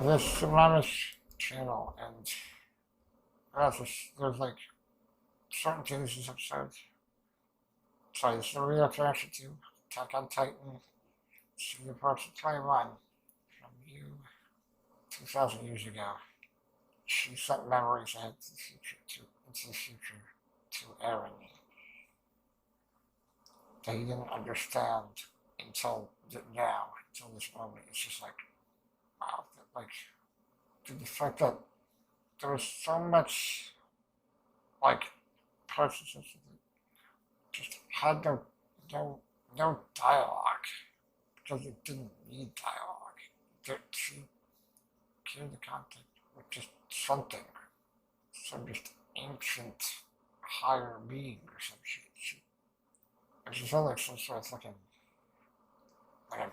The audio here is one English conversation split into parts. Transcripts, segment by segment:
this Supermonaman channel, and there's like certain things in this episode. Sorry, this is a reaction to Attack on Titan, Senior Parts of 21, from you 2,000 years ago. She sent memories ahead to the future, into the future to Eren that he didn't understand until now, until this moment. It's just like, wow, like, the fact that there was so much, like, processes that just had no dialogue, because it didn't need dialogue. She gave the content with just something, some just ancient higher being or some shit. She felt like some sort of fucking, like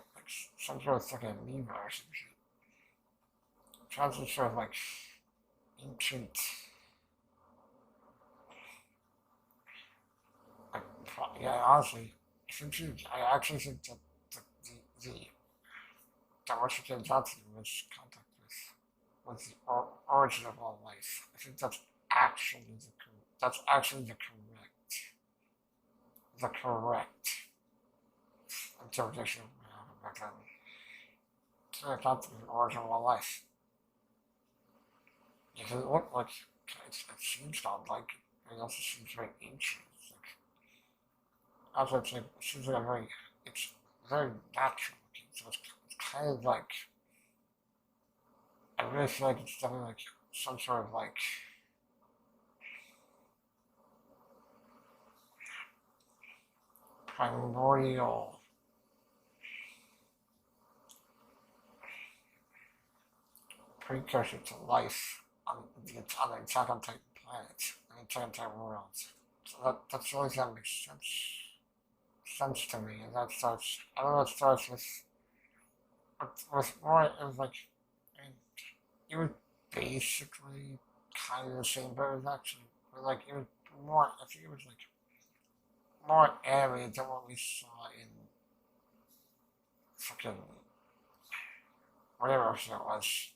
some sort of fucking amoeba or some shit. Trying some sort of like ancient, like, yeah, honestly, I actually think that that what she came down to was contact with the origin of all life. I think that's actually the correct interpretation of back then. It's not the origin of all life. Because it looked like it seems godlike. It also seems very ancient. It's like, as I said, it seems like it's very natural looking. So it's kind of like, I really feel like it's definitely like some sort of like primordial precursor to life on the Attack on Titan planet, on the Attack on Titan world. So that's always that makes sense to me. And that starts, I don't know, it starts with more, it was like, I mean, it was basically kind of the same, but it was actually, like, it was more, I think it was like, more animated than what we saw in fucking, whatever episode it was.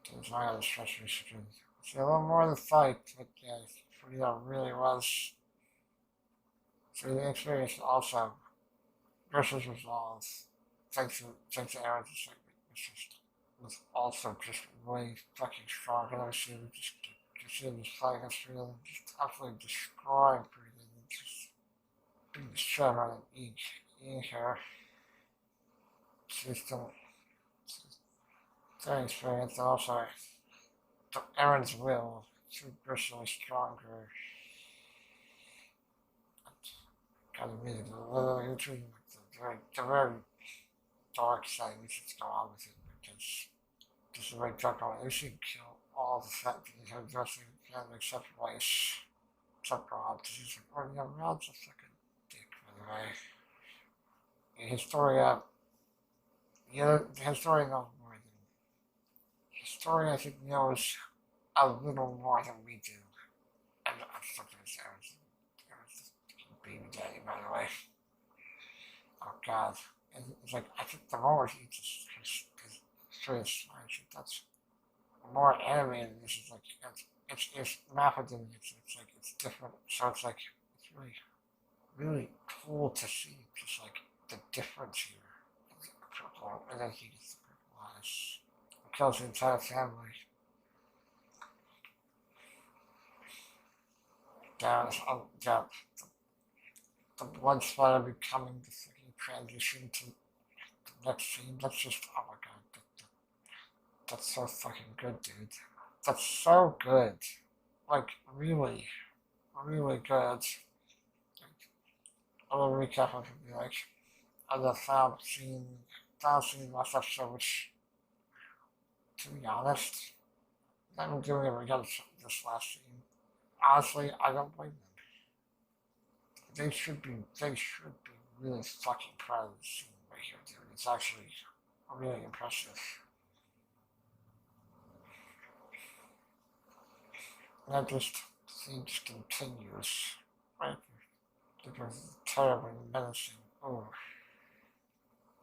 It was my other stretch recently. See a little more of the fight, but yeah, for that really was. So the experience also versus resolve, thanks to Aaron's segment, was also just way fucking strong. And I see him just see him just fighting us through and just absolutely destroying everything. Just being the shit out of eating her system. Very experienced, and also Aaron's will is personally stronger. Kind of made it a little intriguing with the very dark side we should go on with it, because this is a very dark one. We should kill all the fact that he had dressing family except Weiss, except Rod, because he's like, oh yeah, Rod's a fucking dick, by the way. And Historia, the Historia knows more than Historia, I think, knows a little more than we do. And I'm still gonna say Aaron's baby daddy, by the way. Oh god. And it's like, I think the more he just his face, that's more animated. This is like, it's mapper than it's like, it's different. So it's like, it's really cool to see just like the difference here. Purple, and then he gets the purple eyes. Kills the entire family. Down, the blood splatter becoming the fucking transition to the next scene. That's just, oh my god, that's so fucking good, dude. That's so good. Like, really, really good. A little recap of it, like, of the final scene last episode, which, to be honest, them doing it again this last scene. Honestly, I don't blame them. They should be really fucking proud of the scene right here, dude. It's actually really impressive. And that just scene just continues, right? Because terribly menacing. Oh,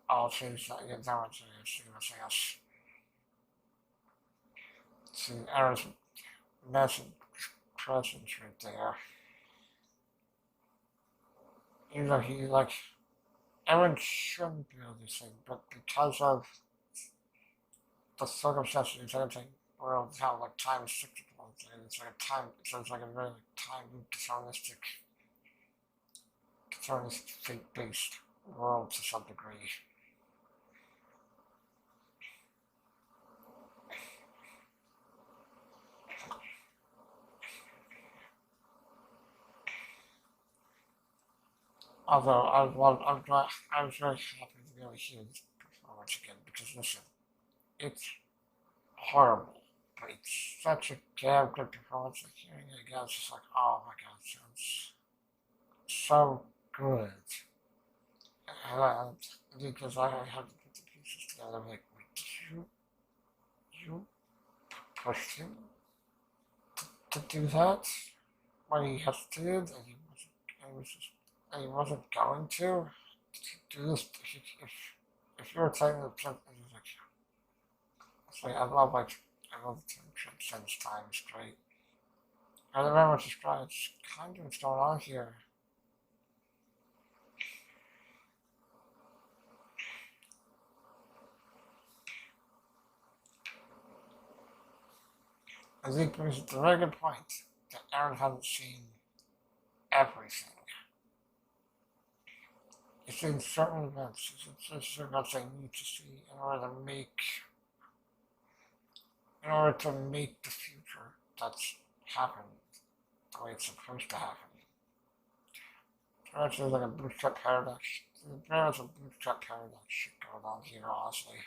I'll change that again. That one's anything else. See, Aaron's massive presence right there. You know, he like Aaron shouldn't be able to sing, but because of the circumstances he's entering, world, how like time is cyclical, and it's like a time, it's like a very like, time deterministic fate-based world to some degree. Although I'm glad, I was very happy to be able to hear this performance again because listen, it's horrible, but it's such a damn good performance. Like hearing it again, it's just like, oh my god, it sounds so good. And because I had to put the pieces together, I'm like, wait, you pushed him to do that when he hesitated and he wasn't going to do this. If you were taking the plot, it's like I love the term transcends time. It's great. I don't know what to describe. It's kind of what's going on here. I think it was a very good point that Aaron hasn't seen everything. He's seen certain events. Certain events they need to see in order to make the future that's happened the way it's supposed to happen. There's like a bootstrap paradox. There's a bootstrap paradox shit going on here, honestly.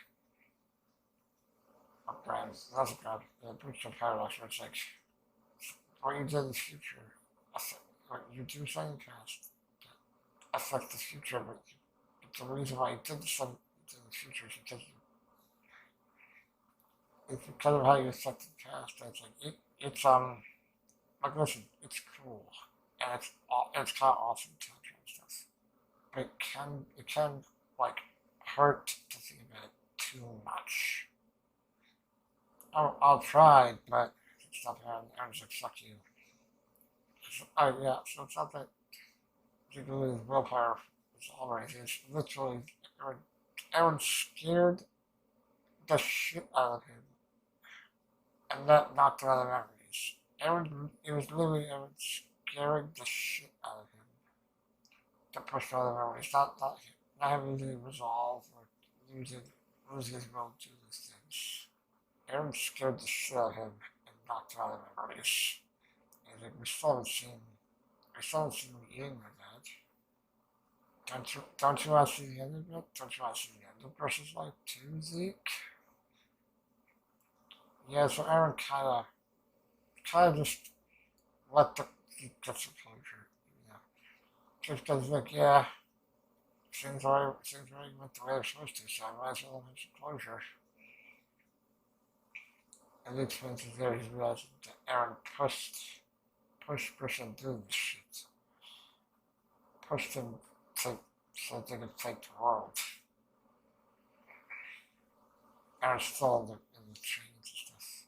That's a grand, the bootstrap paradox where it's like, what you do in the future, what you do something past, affect the future, but the reason why you did something in the future is because it's because of how you affect the past. It's like it's like listen, it's cool and it's kind of awesome tantrum stuff, but it can like hurt to think about it too much. I'll try, but it's not bad. I'm just like fuck you. Oh yeah, so it's not that you can lose willpower. It's alright. It's literally Aaron scared the shit out of him, and that knocked him out of memories. It was literally Aaron scaring the shit out of him to push out of memories. Not having to resolve or lose his will to do these things. Aaron scared the shit out of him and knocked him out of memories. And like, we still haven't seen the end of that. Don't you want to see the end of it? Don't you want to see the end of Versus Life 2, Zeke? Yeah, so Aaron kinda just let the get some closure, you know. Just because like, yeah, things already went the way they're supposed to, so I might as well have some closure. And the expenses there he's realizing that Aaron pushed him to do this shit. Pushed him to so they could take the world. Aaron's still in the chains and stuff.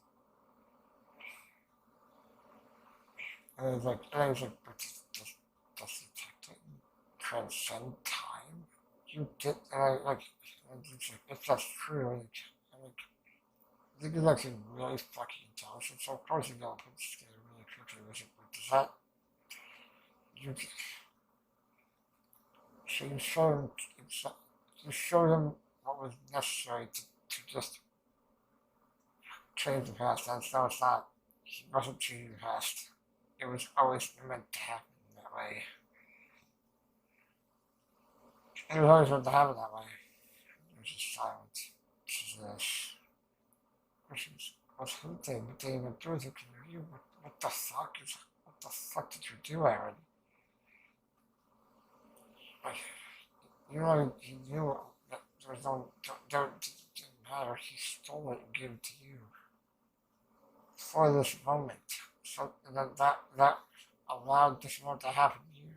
And he's like, but does the tactic transcend time? You did, and I like, and it's like, if that's true, I think he's actually really fucking intelligent, so of course he's gonna put this together really quickly. But does that, you, so you showed him what was necessary to just change the past, and so it's not, he wasn't changing the past. It was always meant to happen that way. It was always meant to happen that way. It was just silent. This is this. Questions. Was who they even do it? What the fuck what the fuck did you do, Aaron? Like, he knew that there was didn't matter. He stole it and gave it to you for this moment. So that allowed this moment to happen to you.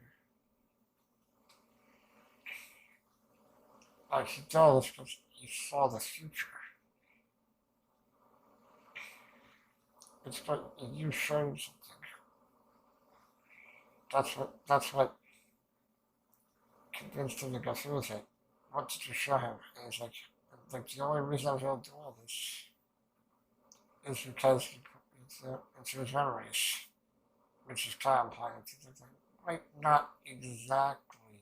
Like he does because he saw the future. It's like you showed something. That's what convinced him to go through with it. What did you show him? And he's like the only reason I was able to do all this is because he put me into his memories, which is kind of implying like, not exactly.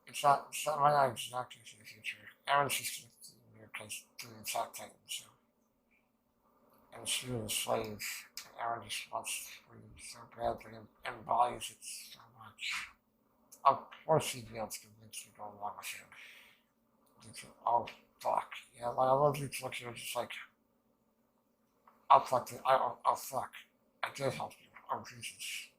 It's not might not exactly to the future. Aaron's just going to do because doing the exact thing, so. And she was a slave, and Aaron just wants freedom so badly and embodies it so much. Of course he'd be able to convince you to go along with him. Oh, fuck. Yeah, like, I love you to look here just like, I'll fuck it. I'll fuck. I did help you. Oh, Jesus.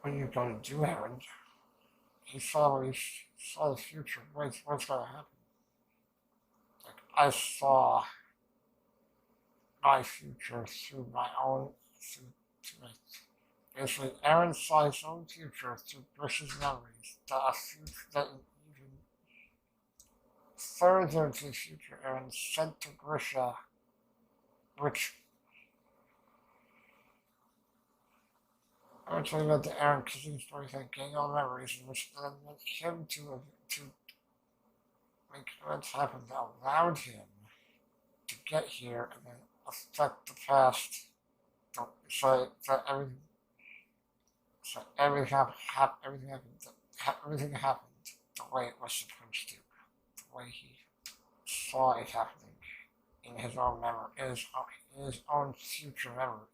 What are you going to do, Aaron? He saw the future. What's going to happen? Like, I saw my future through my own, through my, basically, Aaron saw his own future through Brish's memories. That future that even further into the future, Aaron said to Grisha, which I would tell you about the Aaron kissing story thing, getting all the memories, which then led him to make events happen that allowed him to get here and then affect the past. So everything happened the way it was supposed to, the way he saw it happening in his own memory, his own future memory,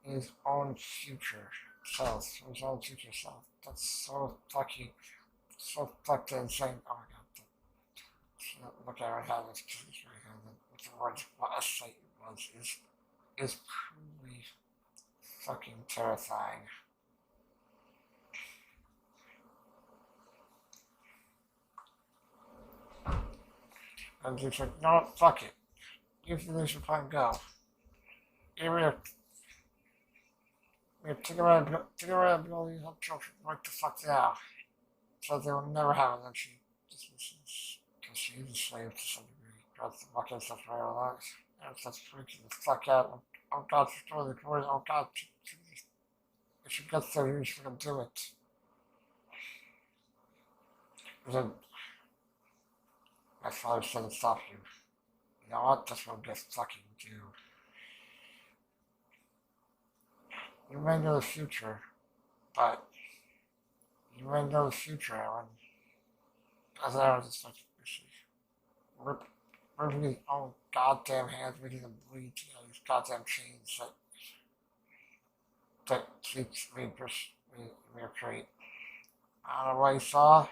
his own future self, his own future self. That's so fucking insane. Oh my god. Look at how this picture with the words what a sight it was is truly fucking terrifying. And he's like, no, fuck it. You finish your plan, go. Take around and build these up children right the fuck now. So they will never have it, and she dismisses because she is a slave to some degree. Grabs the bucket and stuff right along. And starts freaking the fuck out. Oh god, destroy the glory. Oh god, if she gets there, she's gonna do it. And then my father said to stop you. You know what? That's what I'm gonna fucking do. You may know the future, but you may know the future, Aaron. As Aaron just like, ripping his own goddamn hands, making them bleed, these goddamn chains that keeps me create. I don't know what you saw.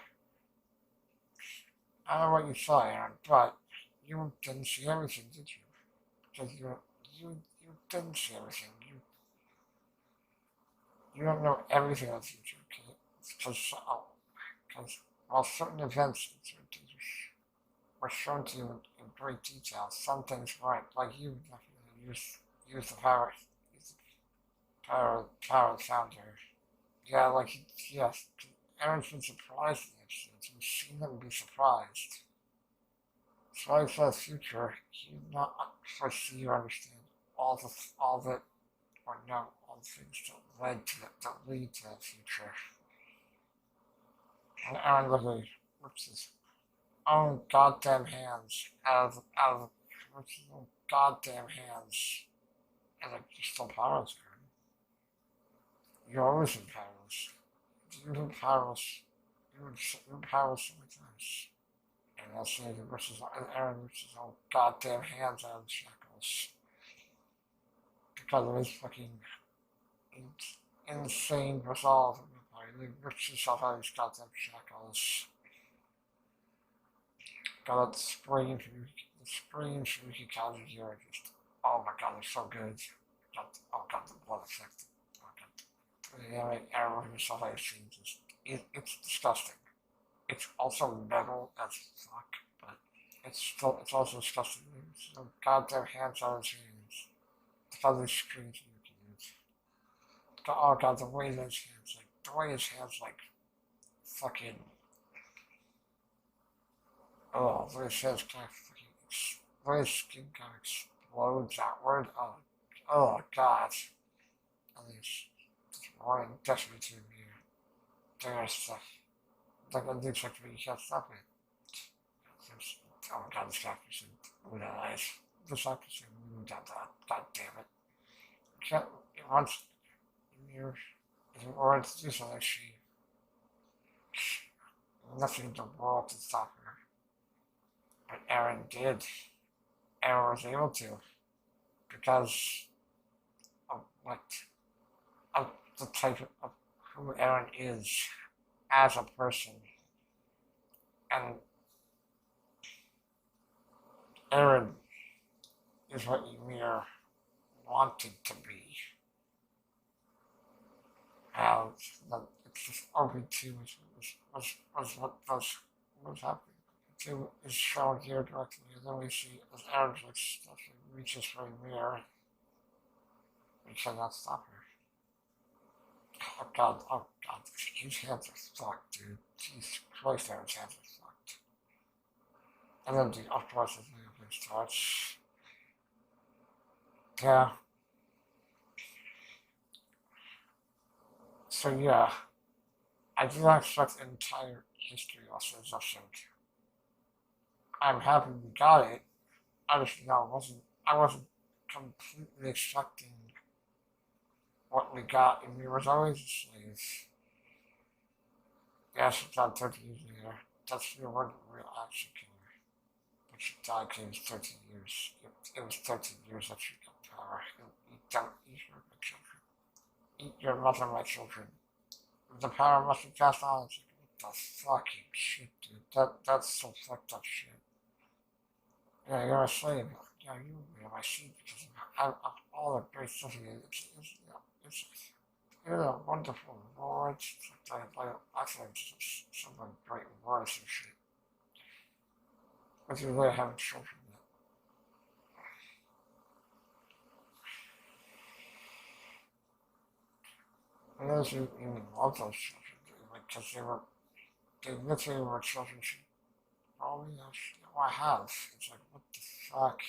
I don't know what you saw, Aaron, but you didn't see everything, did you? Because you didn't see everything. You don't know everything of the future, because while certain events and certain things were shown to you in great detail, some things weren't. Like you definitely use the power of the founder. Yeah, like yes, Aaron's been surprised in the episodes. We've seen him be surprised. So I saw the future. He did not foresee or understand all the or know all the things that lead to the future. And Aaron literally rips his own goddamn hands out of rips his own goddamn hands. And like, you're still powerless, Aaron. You're always been powerless. You've been powerless. You've been powerless so many times. And that's the Aaron rips his own goddamn hands out of the shackles. Because of his fucking insane resolve. He rips himself out of his goddamn shackles. Got that scream from Yuki Kaji here. Just, oh my god, they're so good. Oh god, the blood effect. Oh god. Yeah, Aaron ripping himself out of his scenes. It's disgusting. It's also metal as fuck, but it's also disgusting. So goddamn hands out of his hands. The other screams you can use. Oh god, the way his hands like fucking Oh, this says kind of fucking, my skin kind of explodes outward. Oh god. At least, it's more definitely to me. There's stuff. Like, it looks like you can't stop it. Oh god, this guy should move that eyes. This guy should move that, god damn it. You can't, once, you're, or it's just like nothing in the world to stop her. But Aaron did. Aaron was able to. Because of what, of the type of who Aaron is as a person. And Aaron is what Ymir wanted to be. And it's just OP2 was happening. Two is shown here directly, and then we see as Aaron reaches for Ymir, we cannot stop her. Oh god, his hands are fucked, dude. Jesus Christ, Aaron's hands are fucked. And then, of course, there's no his touch. Yeah. So, yeah. I did not expect an entire history lesson session. I'm happy we got it. I just, I wasn't completely expecting what we got, and we was always a slave. Yes, it's not 30 years later. That's your one real action killer. But she died because it was 13 years. It was 13 years that she got power. Don't eat my children. Eat your mother, my children. The power must be passed on. It's like, what the fucking shit, dude? That's so fucked up shit. Yeah, you're a slave. Yeah, you're my sheep because of all the great stuff you did. You're a wonderful Lord. I think some of the great words and shit. But you really haven't children yet. And those who even love those children, because they literally were children. Oh, yes, I have. It's like, what the fuck?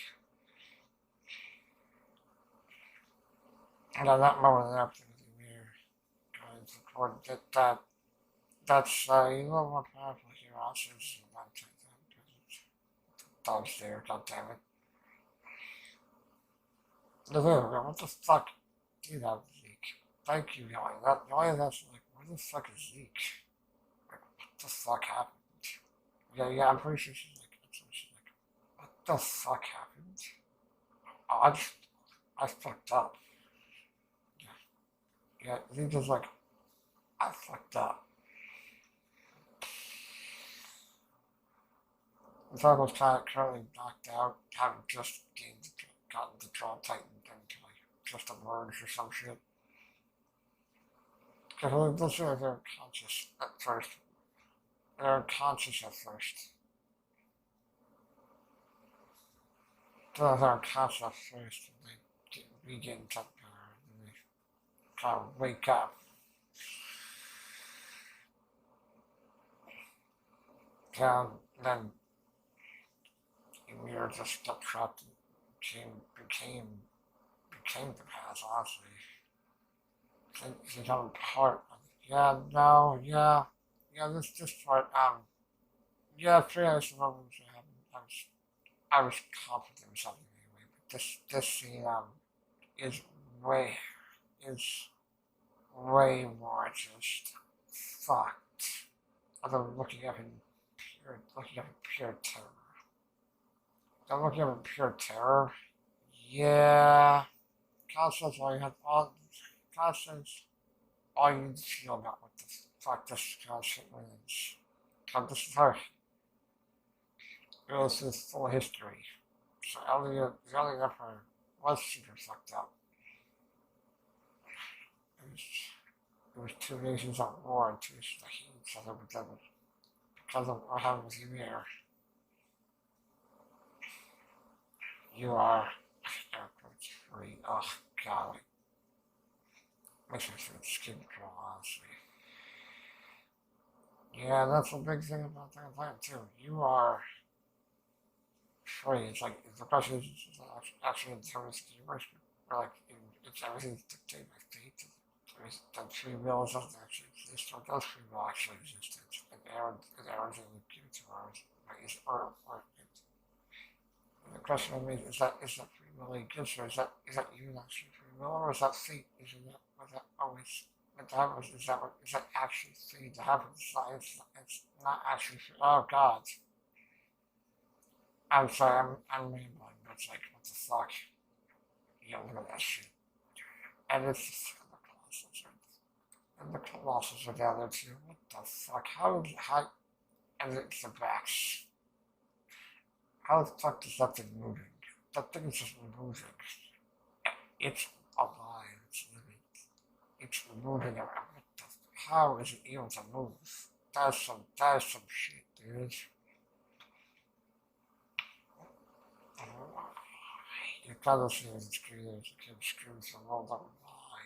And at that moment, there, guys, according to that's, you know what powerful here also is about to dog's there, god damn it. What the fuck? Do that, Zeke. Thank you, Yoy. That's like, what the fuck is Zeke? Like, what the fuck happened? Yeah, I'm pretty sure she's like, what the fuck happened? Oh, I fucked up. Yeah, Zeke is like, I fucked up. The dog was currently knocked out, having just gotten the jaw tightened and like just emerged or some shit. Because they're unconscious at first. They're unconscious at first. They're unconscious at first, and they regain temper, and they kind of wake up. Then Ymir just got trapped and became the past, honestly. It's become part of it. Yeah, no, yeah, this part, yeah, 3 hours ago, I was confident in something anyway, but this scene, is way, is way more just fucked. Other than looking at pure terror. I'm looking at pure terror. Yeah, Constance, all you need to feel about what the fuck this kind of shit means. This is her. It was his full history. So the Elliot Emperor was super fucked up. It was two nations at war and two nations that hate each other because of what happened with Ymir. You are airports free. Oh god. Makes me feel skin crawl, honestly. Yeah, that's a big thing about that plan too. You are free. It's like the question is actually in terms of the universe, or like it's everything's dictated by fate. That free will doesn't actually exist, or does free will actually exist? And everything we give to ours, like or the question I made is that free will exists, or is that even actually free will, or is that fate? Was that always what happens? Is that actually fate that happens? It's not actually free. Oh God. I'm sorry, I'm rambling, but it's like, what the fuck? You don't know that shit. And it's just the Colossus, right? And the Colossus are down there too. What the fuck? How, and it's the backs. How the fuck is that thing moving? That thing is just moving. It's alive, it's living. It's moving around. What the, how is it able to move? That is some shit, dude. You gotta see it's creators, you can screw the world up. Why?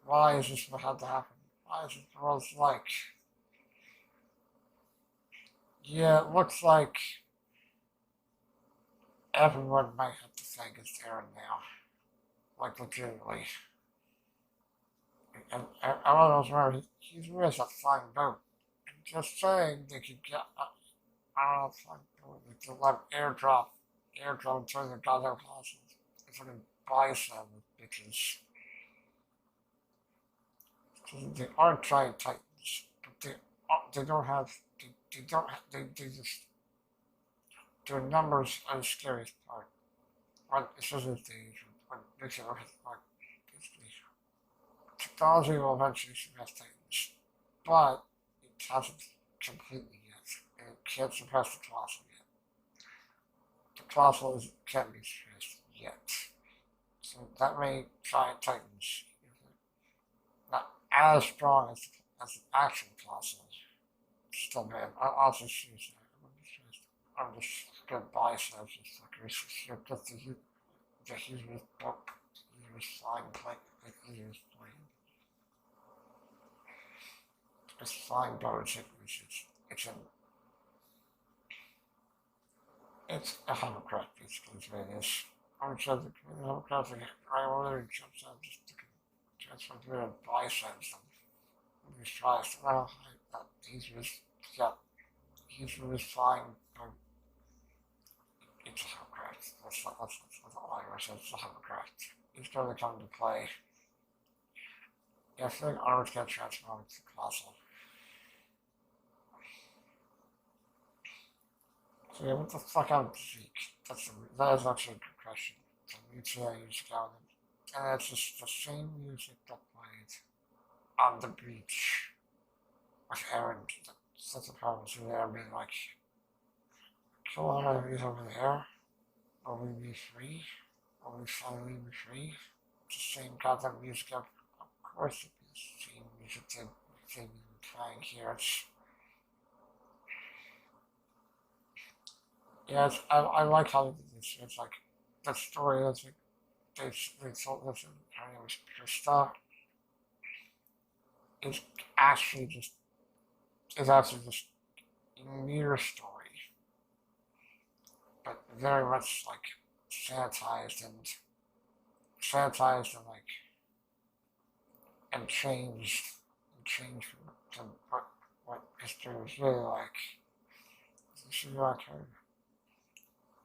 Why is this what had to happen? Why is it the world's like? Yeah, it looks like everyone might have to thank his Aaron now. Like, legitimately. And everyone knows where he's with a flying boat. And just saying they could get, I don't know, flying boat, they could let airdrop to the goddamn classes. If I can buy some bitches. They are giant titans, but they don't have, they don't have, they just, their numbers are the scariest part. When, especially if they, when makes it like, basically, technology will eventually surpass titans, but it hasn't completely yet, and it can't surpass the colossal yet. The colossal can't be surpassed yet. So that made giant titans not as strong as the actual colossal. Still bad. I'll just use that. I'm just gonna buy some of these fuckers. Just the huge book, huge flying plane, huge plane. It's flying boats. It's a hovercraft basically is what it is. I'm sure the hovercraft right over there jumps out just to transfer through and buy some. Just try to well, he's just yeah, he's just flying boat. It's a hovercraft. That's all I was. It's a hovercraft. It's going to come to play. Yeah, I feel like Arnold's going to transform into Colossal. So yeah, what the fuck out of Zeke? That is actually a good question. The music I used to go with. And it's just the same music that played on the beach with Aaron. That's the problem. So there being like, kill all my enemies over there. Will we be free? Will we finally be free? It's the same goddamn music. Of course, it's the same music that they've been playing here. Yeah, I like how they did this. It's like that story that's like they told us, and her name was Krista. It's actually just a mere story, but very much like sanitized and like and changed to what history was really like. This is like her.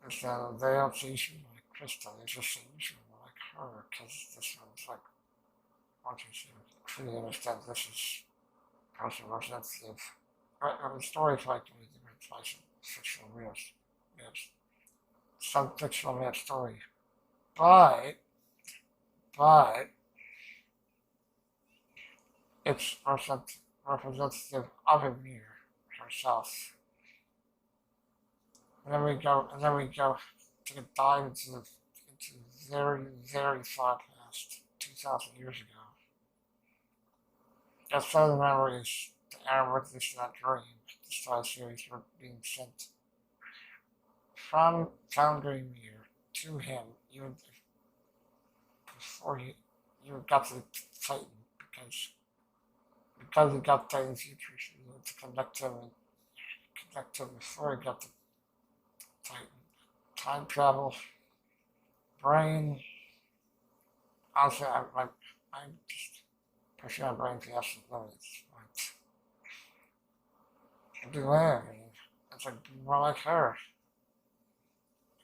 Instead of they don't see you like Krista, they just see you like her, because this one's like once you truly understand this is person representative. I mean, stories like the different types of fictional reels. Yes, some fictional real story, but but it's representative of Amir herself. And then we go take a dive into very, very far past 2,000 years ago. As far as memories, the Aaron witnessed that dream, the Star Series were being sent from Foundry Mir to him, even before he even got to Titan, because he got Titan's future, to connect him before he got to time, time travel, brain. Honestly, I'm just pushing my brain to absolute limits. But beware, it's like be more like her.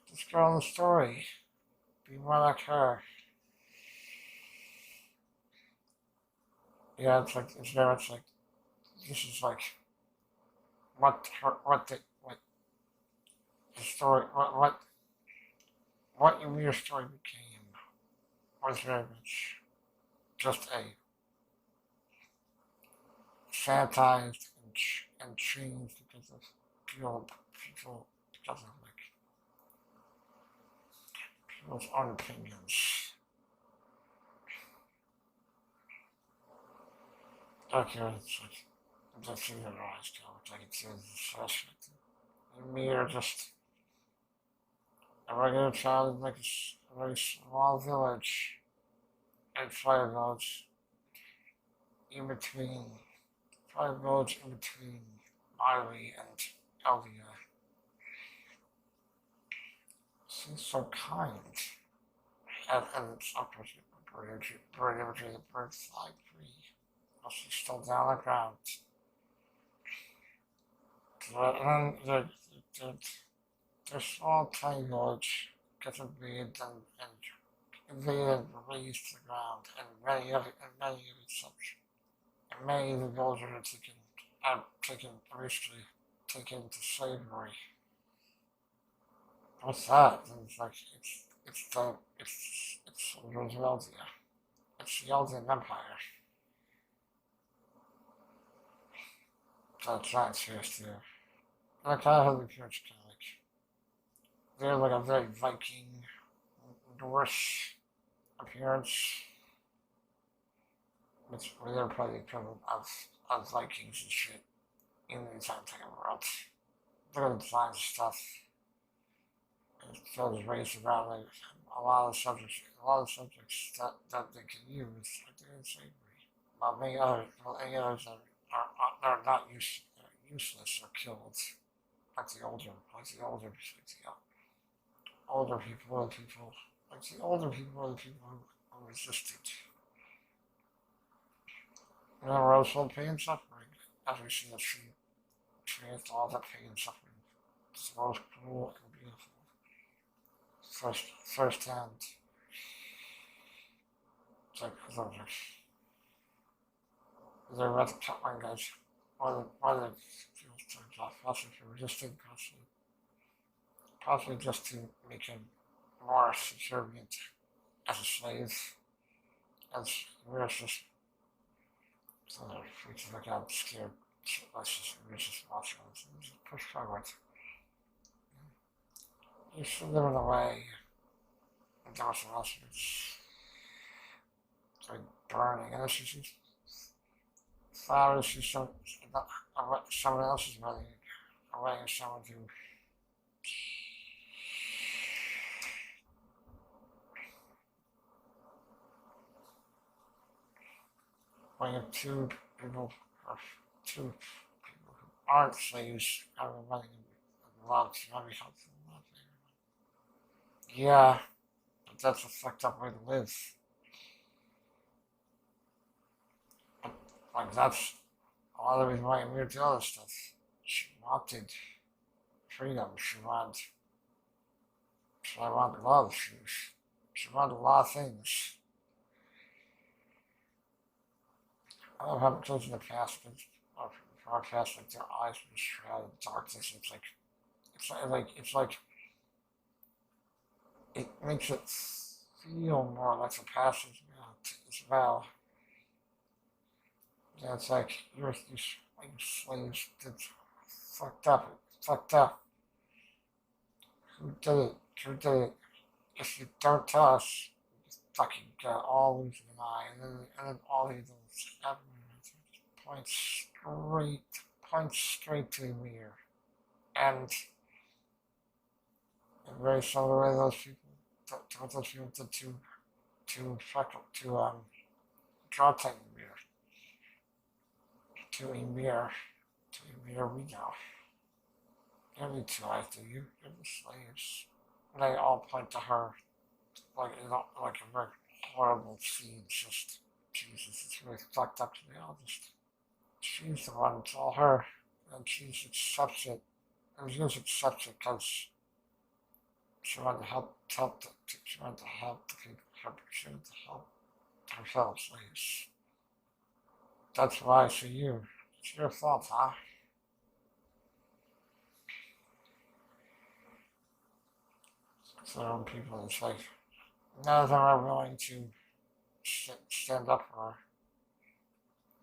This girl in the story, be more like her. Yeah, it's very much like this is like what the story what your story became was very much just a sanitized and changed because of people because of like people's own opinions. Okay, it's like the theorized which I can see as a suspect. And me are just a regular child in like a very small village and fire village in between fire village in between Miley and Elvia. She's so kind. And it's up to bird imagery, the birds fly free. While she's still down on the ground. And then the small tiny village gets invaded and invaded and released to the ground, and many of its such, and many of the villagers are basically taken into slavery. What's that? And it's like it's Rooseveltia. It's the Eldian Empire. So it's not serious too. And I kind of have the appearance kind of like they're like a very Viking Norse appearance. Which they're probably the equivalent of Vikings and shit in the scientific world. Look at the designs and stuff. It shows race around like a lot of subjects that they can use like they're in slavery. While any others are not useless or killed. Like the older people are the people, like the older people are the people who resisted. You know, we're also pain and suffering, as we see that she experienced all that pain and suffering. It's the most cruel and beautiful. Firsthand. It's like, they're about to cut my guys. Why the feels turns off, possibly for resisting, possibly just to make him more subservient as a slave, as we're just so they're free to look out scared. We're just watching this and just push forward. You should live in a way, and there was something else it's like burning, and this is just flowers, she's someone else is running away, and someone who when you have two people who aren't slaves are running in love, very helpful. Yeah, but that's a fucked up way to live. Like that's a lot of the reason why I'm weird to other stuff. She wanted freedom. She wanted love. She wanted a lot of things. I love how it goes in the past, or broadcast like their eyes were shrouded in darkness. It's like it makes it feel more like the past as well. Yeah, it's like you slaves did fucked up. Who did it? Who did it? If you don't tell us, you fucking get all losing an eye, and then all these little point straight to the mirror, and in very similar way those people did to draw time mirror. To a mirror we know. You don't need two eyes, do you? You're the slaves. They all point to her like like a very horrible scene. It's just Jesus, it's really fucked up to be honest. She's the one, it's all her, and she accepts it. And she just accepts it because she wanted to she wanted to help the people, she wanted to help her fellow slaves. That's why for you. It's your fault, huh? So people, it's like none of them are willing to stand up for her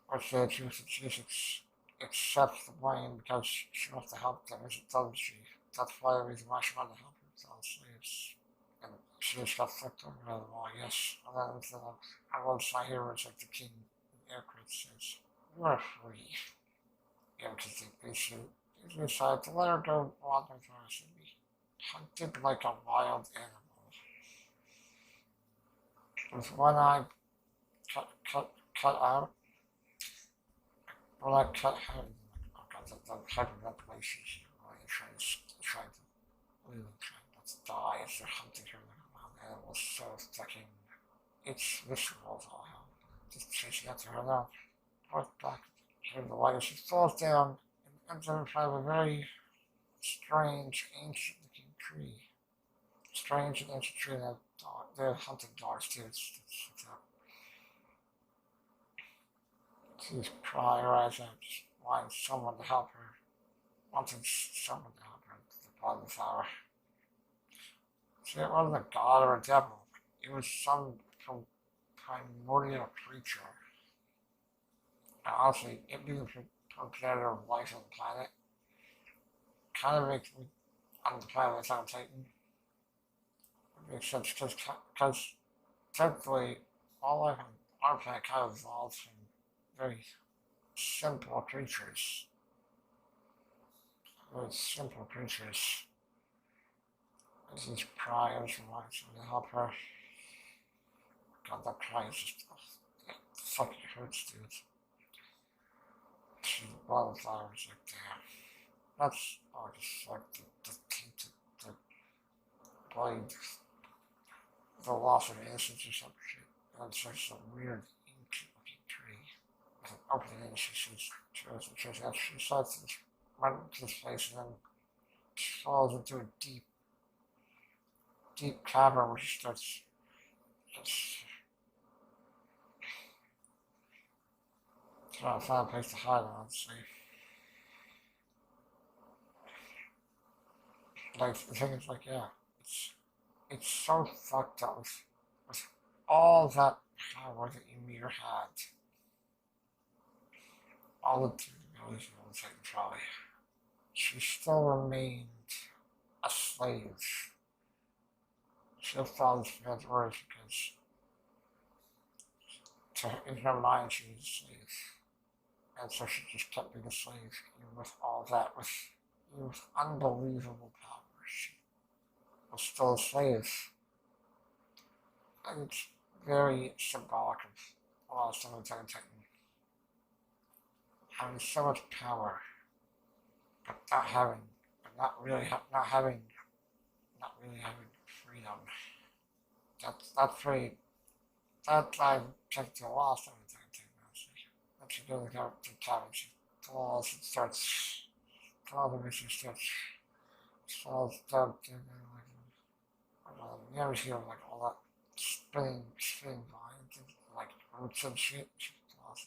or say the truth. She just accepts the blame because she wants to help them, doesn't she? That's why the reason why she wanted to help her fellow slaves. And she just got flipped over by the wall, yes. And then I wrote my here, it's like the king in air quotes says, you are free. Yeah, because they decided to let her go wandering through our city, hunted like a wild animal, with one eye cut out. Well, I cut out. Oh God, the hyperventilation here, right? Trying to live, trying not to die as they're hunting her like a wild animal. So fucking, it's visceral as all hell. Just chasing after her now. North back, here the light, she falls down and ends up in front of a very strange, ancient looking tree. Strange and ancient tree that they're hunting dogs too. She's crying her eyes out, just wanting someone to help her. Wanting someone to help her to the bottom of the flower. See, it wasn't a god or a devil. It was some primordial creature. And honestly, it being a predator of life on the planet kind of makes me on the planet without Titan. It makes sense because technically all life on our planet kind of evolves from very simple creatures. Very simple creatures. This is crying, she wants someone to help her. God, that cry is just, it fucking hurts, dude. She's wildflowers like there. That's all just like the tainted, the blade, the loss of innocence or some shit. And it's like some weird, ancient looking tree. With an opening, she starts to run into this place and then she falls into a deep cavern where she starts trying to find a place to hide, honestly. Like, the thing is, like, yeah, it's so fucked up with all that power that Ymir had. All the abilities of the Titan Trolley. She still remained a slave. She still followed this man's orders because in her mind she was a slave. And so she just kept being a slave, even with all that, with unbelievable power. She was still a slave. And it's very symbolic of a lot of stuff in Titan. Having so much power, but not really having freedom. That's very, that I checked to a lot of stuff in Titan, honestly. When she goes out to the cabin, she falls and starts, falls down to you ever hear like all that spinning vines and like roots and shit? She falls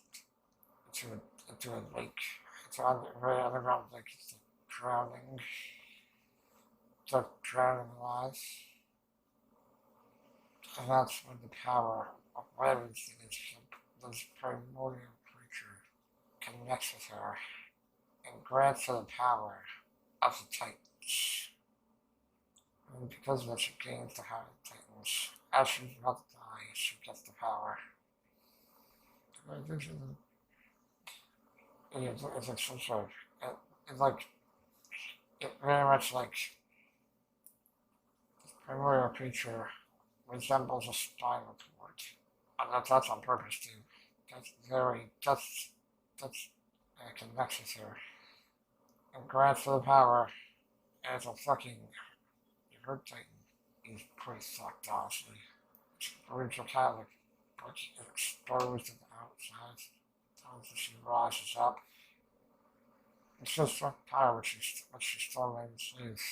into a lake. It's a very underground lake. It's drowning. It's like drowning alive. And that's when the power of whatever this thing is, this primordial creature connects with her and grants her the power of the Titans. And because of that, she gains the power of the Titans. As she's about to die, she gets the power. It's like some sort of, it very much like this primordial creature resembles a spinal cord. And that's on purpose too. That connects with her and grants her the power as a fucking her Titan is pretty fucked, honestly. Birds are kind of like exposed to the outside. As she rises up, it's just like kind of what she's still in the sleeves.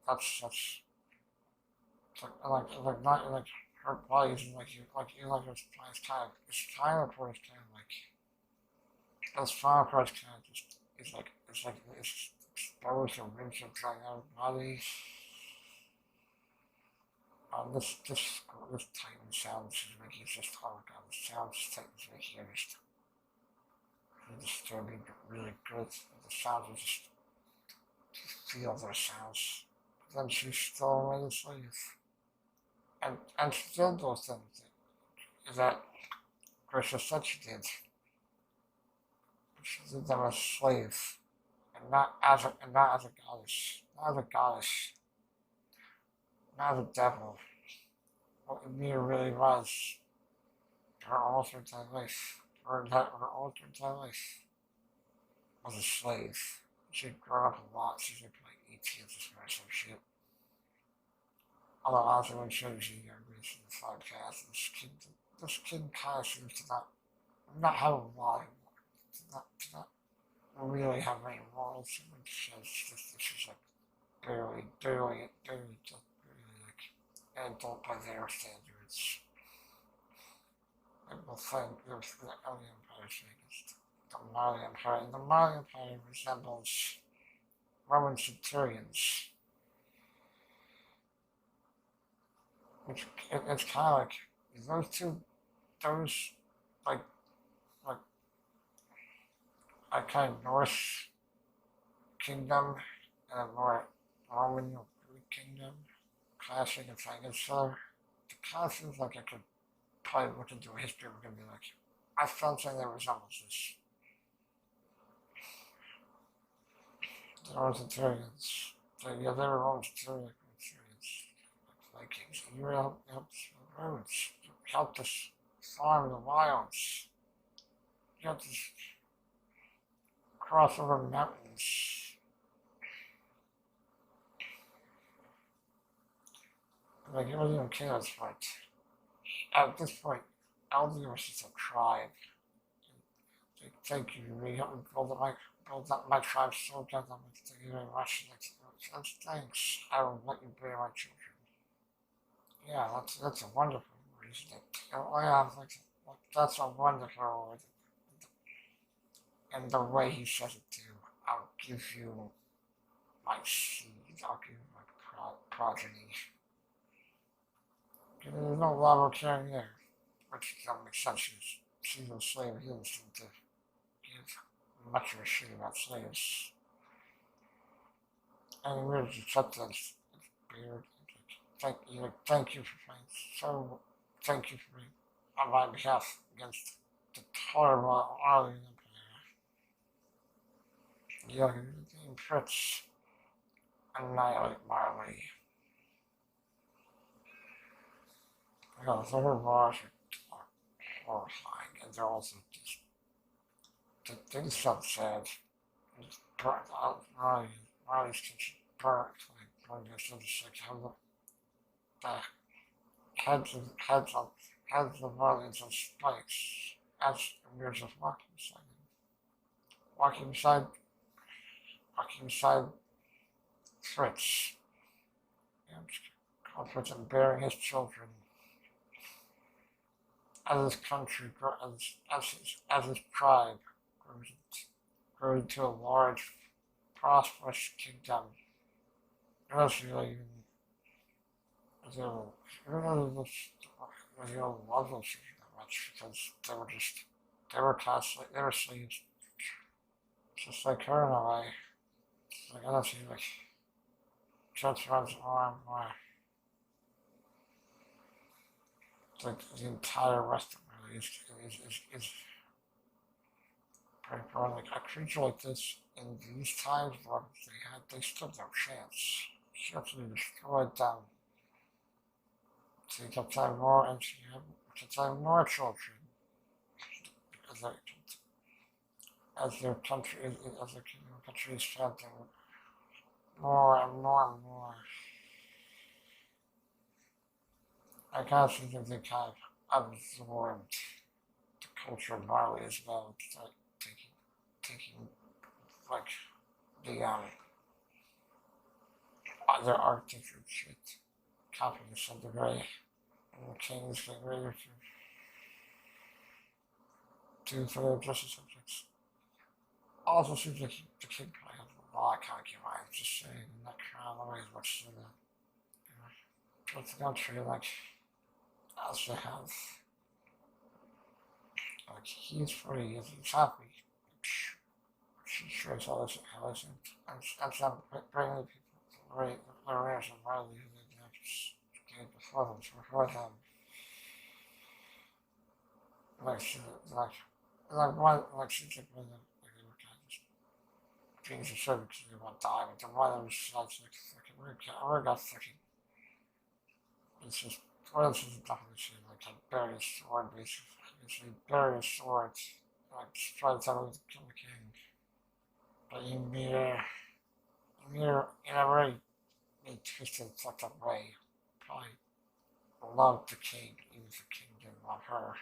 That's not like her body isn't like it's kind of towards kind of like those final parts kind of just it's exposed to ribs inside her body. This Titan sound is making just oh god, the sound this Titan's making are just really disturbing but really good. The sounds are just feel their sounds. But then she's still in the sleeve. And still does things that Grisha said she did. She did them as a slave. And not as a goddess. Not as a goddess. Not as a devil. What Ymir really was. Her alternate life. Her alternate life was a slave. She'd grown up a lot. She's like 18 or some shit. Although also when shows you youngers in the podcast, this kid kind of seems to not have a lot of to not really have any morals. She says she's like barely like adult by their standards. And we'll find there's the Alien Empire against the Mali Empire, and the Mali Empire resembles Roman centurions. It's kind of like those like a kind of Norse kingdom and a more Roman or Greek kingdom clashing and fighting each other. It kind of seems like I could probably look into a history and be like, I found something that resembles this. The Roman centurions, they were Roman centurions. Vikings. You helped the roads. You helped us farm the wilds. You helped us cross over mountains. Like, it wasn't even Caleb's fight. At this point, Aldi was just a tribe. Like, thank you. You helped me build up my tribe so good. Thank you very much. Thanks. I will let you bear my children. Yeah, that's a wonderful reason. Oh yeah, that's a wonderful word. And the way he says it too, I'll give you my seed, I'll give you my progeny. There's no love or caring there, which doesn't make sense. She's a slave. He doesn't seem to give much of a shit about slaves. And he really accepts his beard. Thank you for fighting. So, thank you for being on my behalf against the horrible Alien Empire. Yeah, the Prince annihilate Marley. Yeah, so her laws are horrifying, and they're also just the things so sad. Marley's kitchen burnt, like just like how the heads of violence on spikes as Amir's just walking beside Fritz, and Fritz and bearing his children as his country, as his tribe grows into a large, prosperous kingdom. It was really they don't love those children that much because they were constantly, they were slaves, just like her in a way. Like, I don't see, like, Judge runs arm where, like, the entire rest of her is pretty poor. Like, a creature like this, in these times, what they stood no chance. She actually destroyed them. So you kept having more, and she kept having more children as their country is strengthening. more and more and more. I kind of think that they kind of absorbed the culture of Marley as well. It's like taking like the other architecture shit, copying some degree, and the kings getting ready to do for their justice subjects. Also seems like the king probably has a lot of concubines, just saying, in that crown, always much to that. You know, it's not true, like, also have, like, he's free, he's happy. She shows all this intelligent, and some bringing people to rate the rares of Riley who they have stayed before them. Like, like one, like, she's like one of them, like, they were kind of just being disturbed because they want to die, but the one of them was like, fucking, we're got fucking, it's just, what else is it definitely shit, like, a buried sword, basically. It's like, bury a sword, like, try to tell him to kill the king. But in a very twisted, fucked up way, probably loved the king, even if the king didn't love her,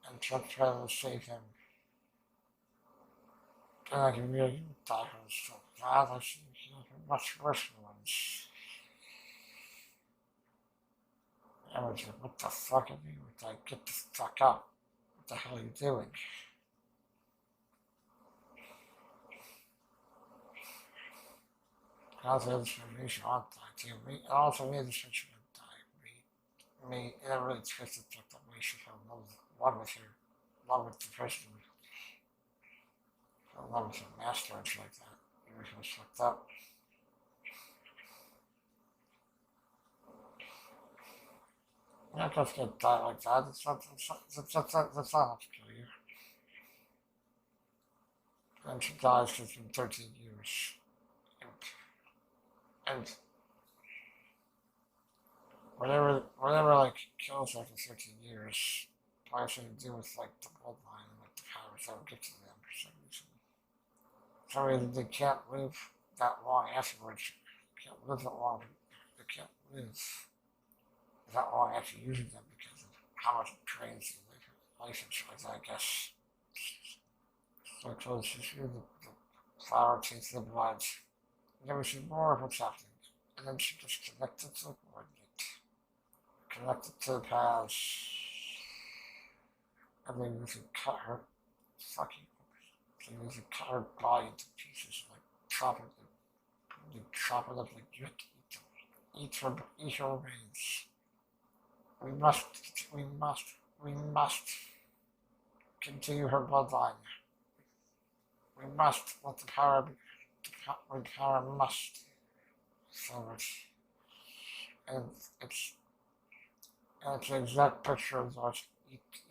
and tried to save him. And like, he really died from himself. God, I've seen much worse ones. I was like, what the fuck are you? Like, get the fuck up. What the hell are you doing? Also, this information on that too. Also, me, this picture of me, in a really twisted, fucked up way, she fell in love with her, love with the person, fell in love with her master and shit like that. Everything was fucked up. You're not just gonna die like that. That's not enough to kill you. And she dies because it's been 13 years. And whatever like kills her for 13 years, probably something to do with like the bloodline and like the powers that will get to them for some reason. For some reason they can't live that long afterwards. They can't live that long. They can't live that long after using them because of how much it drains their life and shit like that, I guess. So close to the flower takes the blood. Never see more of what's happening. And then she gets connected to the coordinate, connected to the paths, and then you can cut her fucking, then you can cut her body into pieces, like chop it up like you have to eat her remains. We must continue her bloodline. We must let the power be. The power must forward. And it's an exact picture of those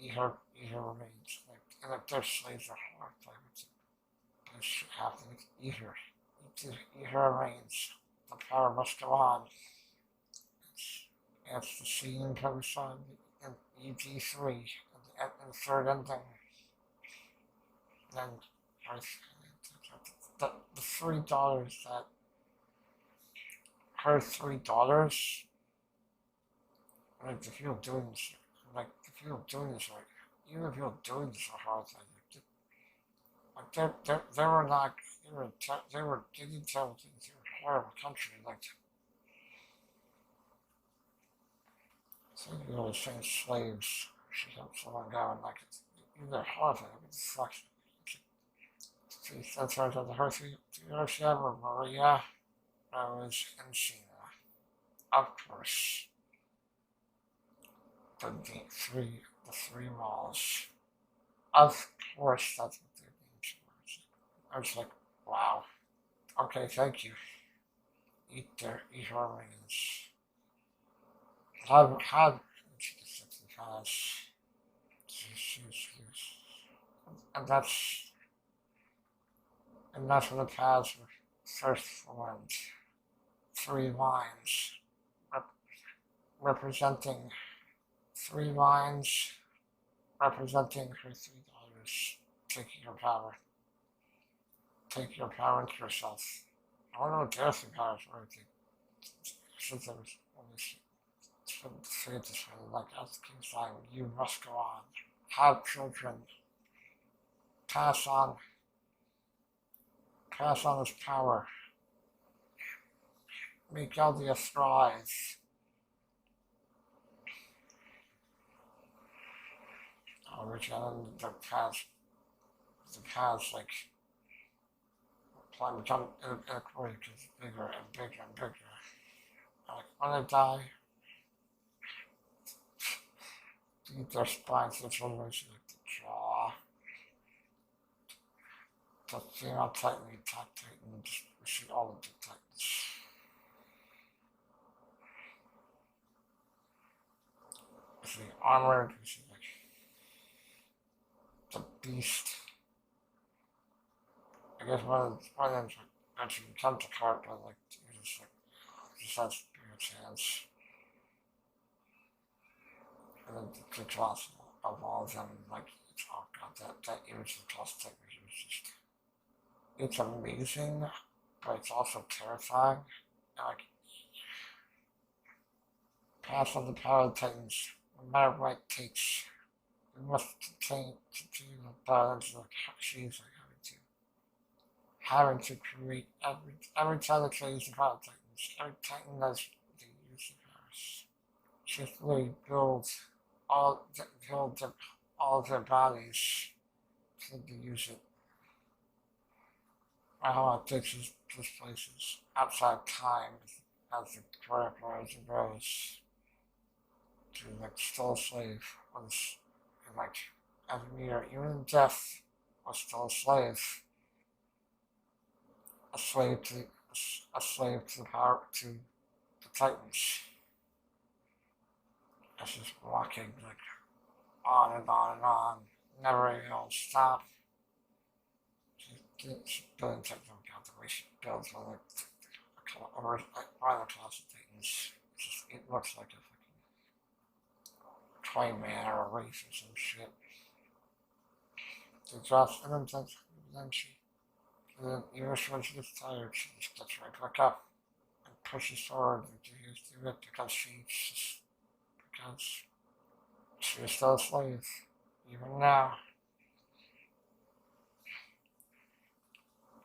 eat her remains. Like, and if their slaves are horrified with it, this should happen. Eat her remains. The power must go on. It's the scene that we saw in EG3, in the third ending. And the $3 that her $3, like if you're doing this, like if you're doing this right, even if you're doing this a hard thing, like they were not, they didn't tell things, they were a horrible country, like, so you know, saying slaves, she helped someone go and like, they're horrible, I mean, fuck. That's right, her three, she were Maria, Rose, and Sheena. Of course, the three malls. Of course, that's what their names were. I was like, wow. Okay, thank you. Eat her rings. Had she just sits in house. And that's when the paths were first formed. 3 lines representing 3 lines representing her $3. Take your power into yourself. I wonder what their superpowers were. Since there was only say it this way, like as the king's dying, you must go on. Have children. Pass on. Pass on his power. Make Eldia thrive. Which the past, like, plan become inequality gets bigger and bigger and bigger. Like, when I die, beat their spines, which will make like the jaw. The female Titan, the attack Titan, just receive all of the Titans. If the armored, we see like the beast. I guess one of them like actually becomes a card, but like you just has bigger chance. And then the class of all of them, like it's all got that image of the class technique is just it's amazing, but it's also terrifying. And, like pass on the power of the Titans, no matter what it takes. We must continue the balance of she's like having to create every time they try to use the power of Titans, every Titan does the use of powers. Just really builds all of their bodies to use it. How it takes these places outside time as the character grows to like still a slave was like as a meter, even in death was still a slave. A slave to the power to the Titans. It's just walking like on and on and on, never able to stop. She's building technical account the way she builds one of the class of Titans. It looks like a fucking toy man or a race or some shit. She drops and then she and then even when she gets tired, she just gets right back up and pushes forward and continues to do it because she is still a slave, even now.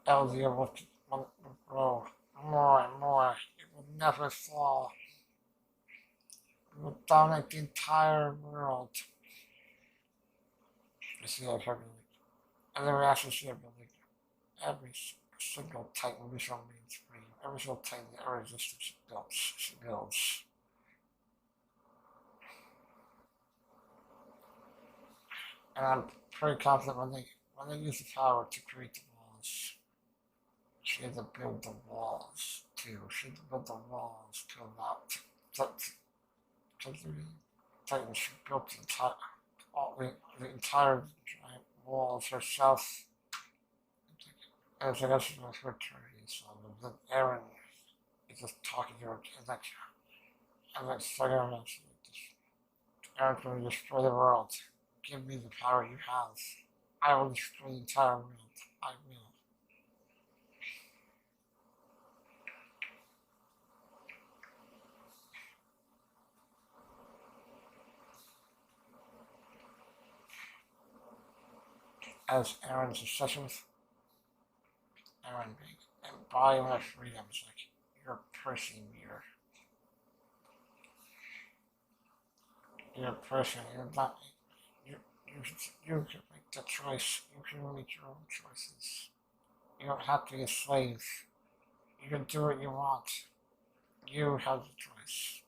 Eldia will grow more and more. It will never fall. It will dominate the entire world. You see that every and then we actually see every every single Titan visual means free. Every single Titan that ever existed she builds. And I'm pretty confident when they use the power to create the walls, she had to build the walls too. She had to build the walls to allow to the Titan. She built the entire giant walls herself. And so that's what her turn is. So then Aaron is just talking to her and like starting to mention this. Aaron's going to destroy the world. Give me the power you have. I will destroy the entire world. I will. As Aaron's obsession with Aaron being embodiment of freedom is like you're a person, you're a person, you're not you can make the choice, you can make your own choices. You don't have to be a slave. You can do what you want. You have the choice.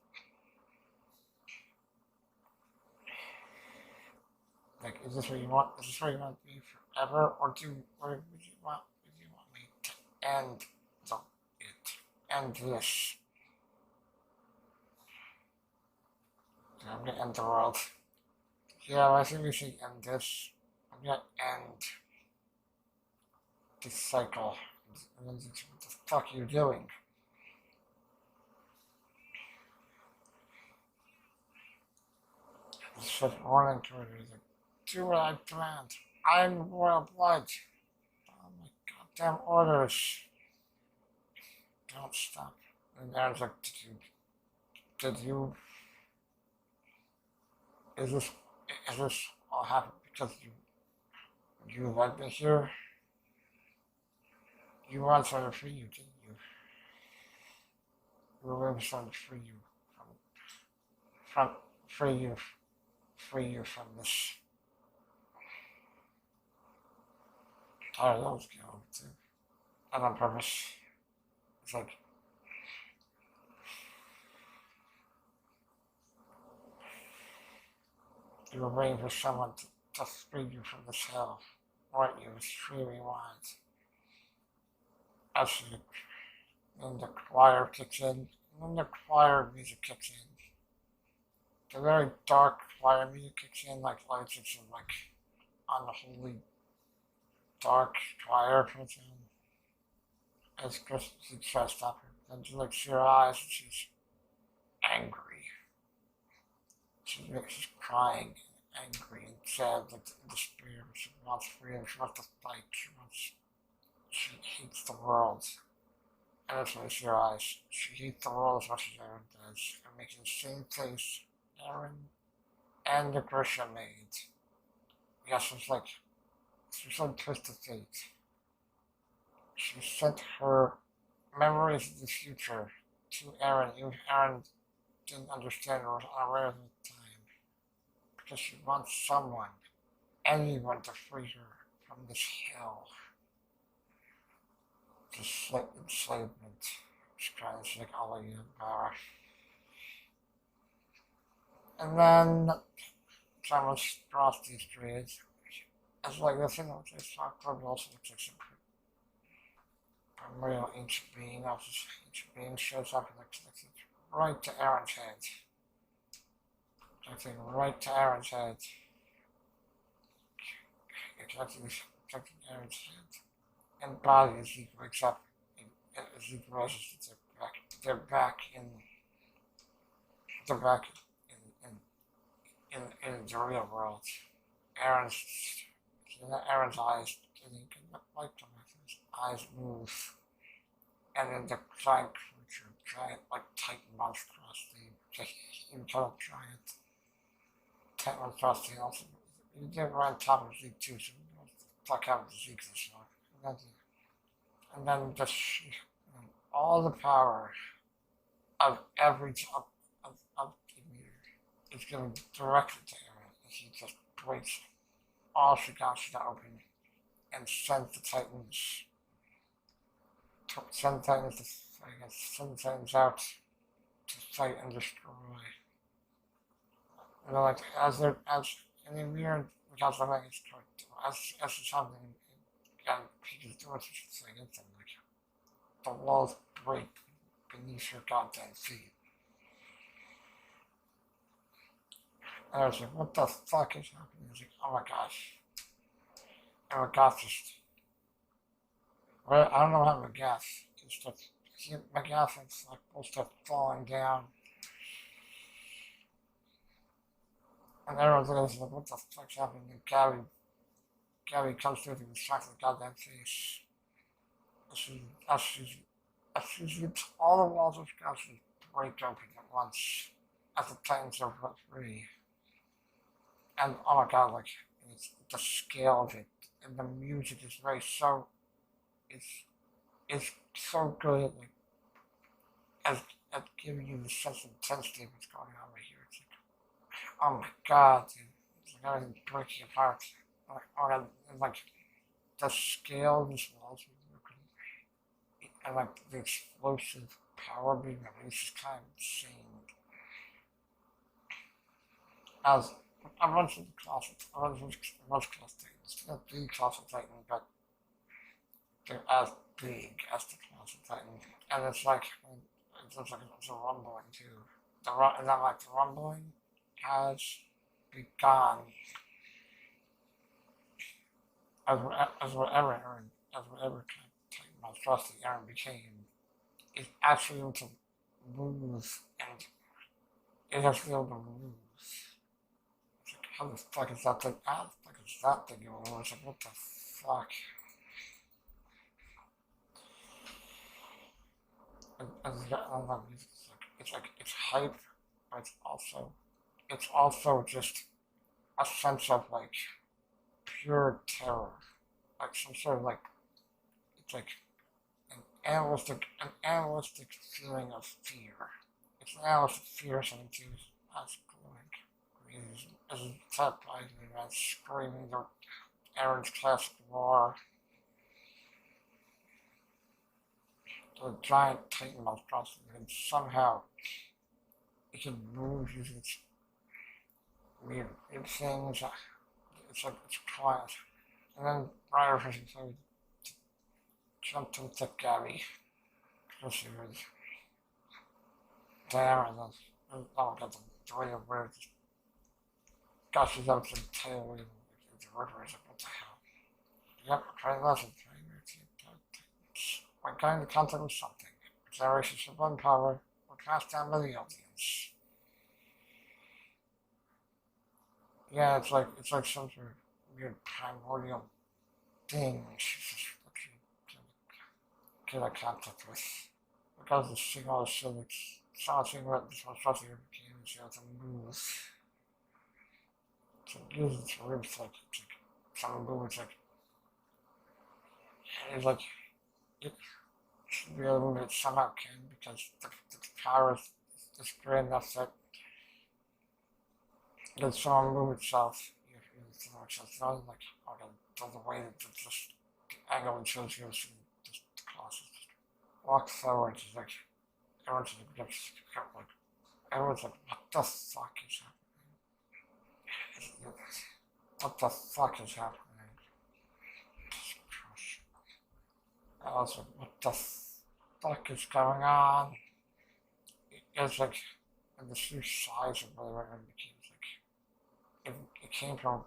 Like, is this what you want? Is this where you want to be forever? Or would you want me to end end this? I'm gonna end the world. Yeah, I think we should end this. I'm gonna end this cycle. And then what the fuck are you doing? This shit warning to her. He's like, do what I command. I'm royal blood. Oh my goddamn orders. can't stop. And Aaron's like, did you, is this, is this all happened because you led me here? You wanted someone to free you, didn't you? You were waiting for someone to free you from, free you, free you from this. I don't know what's going on too. And on purpose. It's like, you were waiting for someone to free you from this hell, weren't you? It's really wide. Actually, then the choir kicks in, and then the choir music kicks in. The very dark choir music kicks in, like lights and some like unholy dark choir comes in. As Chris tries to stop her, and she looks at her eyes and she's angry. She's crying, angry, and sad, like in despair. She wants freedom. She wants to fight. She hates the world. And that's what I see her eyes. She hates the world as much as Aaron does. And making the same face Aaron and the Grisha made. Yes, she's like twisted fate. She sent her memories of the future to Aaron, even Aaron didn't understand or was unaware of the time. Because she wants someone, anyone to free her from this hell. This enslavement. She's crying, she's like, I'll let you embarrass. And then someone crossed these trees. It's like the thing that they saw club also looks like some real ancient being. Also, this ancient being shows up and connects it right to Aaron's head. Connecting right to Aaron's head. Connecting Aaron's head and body as he wakes up and as he realizes that they're back in the real world. Aaron's eyes getting like his eyes move, and then the giant creature, like titan monstrosity, you can tell giant titan monstrosity. Also, you get right on top of Zeke too, so you know, fuck out with Zeke this one. And then just all the power of every of the meter is going directly to Aaron, and he just breaks all she got open and sends the Titans send Titans out to fight and destroy. You know, like as in the mirror without the legs as it's happening and Peter's doing such a thing against them, like the walls break beneath your goddamn feet. And I was like, what the fuck is happening? I was like, oh my gosh. And my gosh just, well, I don't know how my gas is just, my gas is like supposed to falling down. And everyone's like, what the fuck's happening? And Gabby comes through and smacks the goddamn face. She all the walls of the castle break open at once as the Titans are put free. And oh my god, like it's the scale of it and the music is it's so good at at giving you the sense of intensity of what's going on right here. It's like, oh my god, dude, it's like everything's breaking apart. Like, oh my god, and like the scale of these walls and like the explosive power being released is kind of insane. As I run through the closet, I run through most closet titans. They're not the closet titan, but they're as big as the closet titan. And it's like, it's a rumbling too. And then like the rumbling has begun as whatever titan monstrosity Aaron became, is actually able to move and it has to be able to move. How the fuck is that thing? How the fuck is that thing going on? It's like, what the fuck? I love music. It's hype, but it's also just a sense of like pure terror, like some sort of like it's like an animalistic feeling of fear. It's an animalistic fear something to as glowing. As set by the red screaming the Aaron's classic roar, the giant titan mouse crossing and somehow it can move using its weird things. It's like it's quiet. And then Briar Fishing so jumped into Gabby because she was there and then oh got the way of where it gushes out some tail in the river is like what the hell? Yep, trying lessons, trying we're going to contact with something. Generations of one power will pass down to the audience. Yeah, it's like some sort of weird primordial thing she's just looking to get a contact with. Because the signal is so it's not a signal this one trusting her became she has to move. So it uses its ribs like some move it's like it should be able to somehow can because the power is great enough that it somehow move itself. It's not like okay, the way that just the angle it shows you is just the classes walk forward. It's like everyone's like everyone's like what the fuck is happening? What the fuck is happening? I was like what the fuck is going on? It's like and the sheer size of where it became like it came from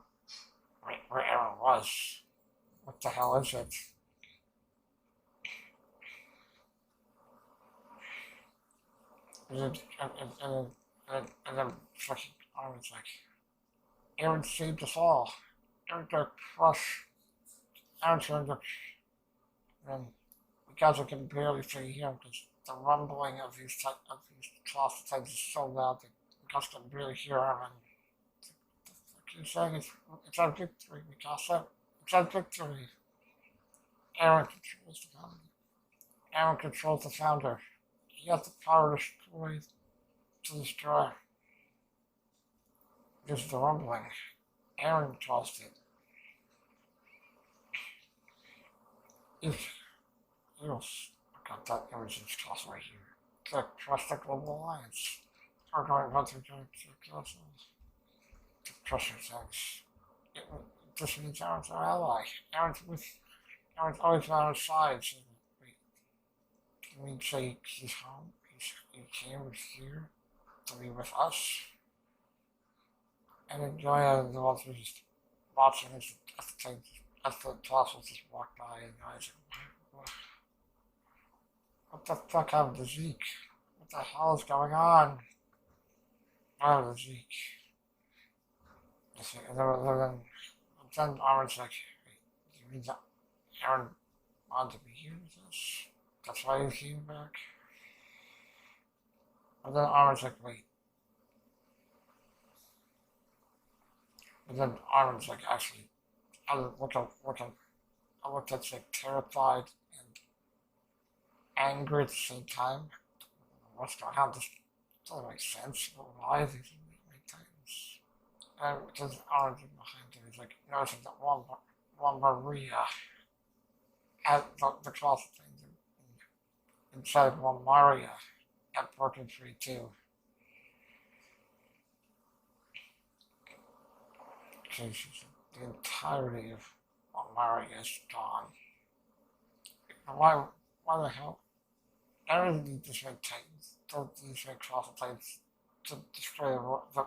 where Aaron was. What the hell is it? And then fucking Aaron's like Aaron saved us all. Aaron got crushed. Aaron's going to and you guys can barely hear him because the rumbling of these cloth things is so loud that you guys can barely hear him. And he's saying it's our victory, Mikasa. It's our victory. Aaron controls the founder. Aaron controls the founder. He has the power to destroy. This is the rumbling. Aaron caused it. If Yes, I got that image class right here. Click trust the global alliance. We're going to classes. Trust your things. This means Aaron's our ally. Aaron's always on our side. So wait, can we say he's home? He came here to be with us? And then Joanna and the ones who just watching as the classes just walk by and guys what the fuck happened to Zeke? What the hell is going on? Oh, the Zeke. And then Aaron's like, wait, do you mean that Aaron wanted to be here with us? That's why he came back? And then Aaron's like, wait. And then Aaron's like, actually, I looked at like terrified and angry at the same time. What's going on? This doesn't make sense. Why is he make times? And because Aaron's behind him, he's like noticing that one Maria at the closet thing inside one Maria at Broken 3 too. Because the entirety of Maria is gone. Why the hell? Aaron needs to make Titans. Don't need to make Colossal Titans to destroy the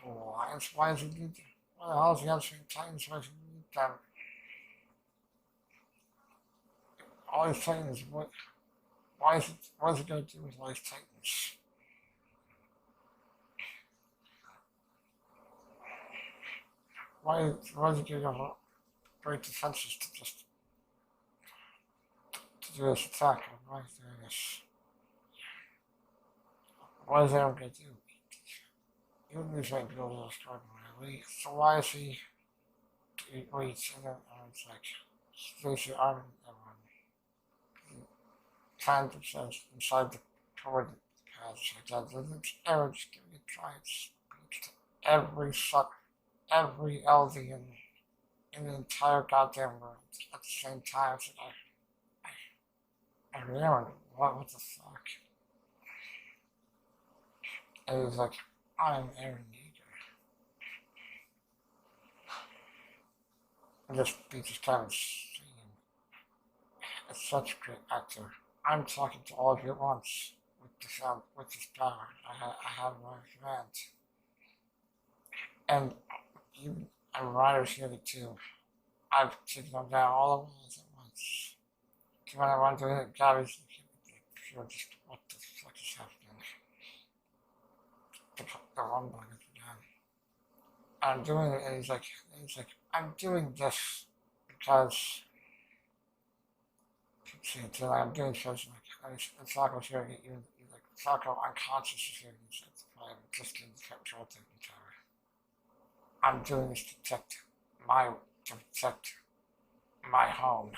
Alliance. Why does he need to? Why the hell is he have to make Titans? Why does he need them? All these Titans, what is it going to do with all these Titans? Why is it going to have great defenses to do this attack. Why is doing this? What is Aaron gonna do? You lose my build extraordinarily. So why is he wait and then it's like there's your arm and everyone. He kind of says inside the toward the path like that. Then Aaron's giving it try and speak to every suck every alien in the entire goddamn world at the same time. So I Aaron, what the fuck? And he's like, I'm Aaron Yeager. And this speech is kind of saying, it's such a great actor. I'm talking to all of you at once with this power I have my command. And you and writers here too. I've taken them down all the walls at once. So when I want to hit Gary's you're just what the fuck is happening? The wrong button again. I'm doing it and he's like, I'm doing this because see, I'm doing something like Socko hearing it, you like Socko unconscious is hearing it, so I'm just in the control of the tower. I'm doing this to protect my home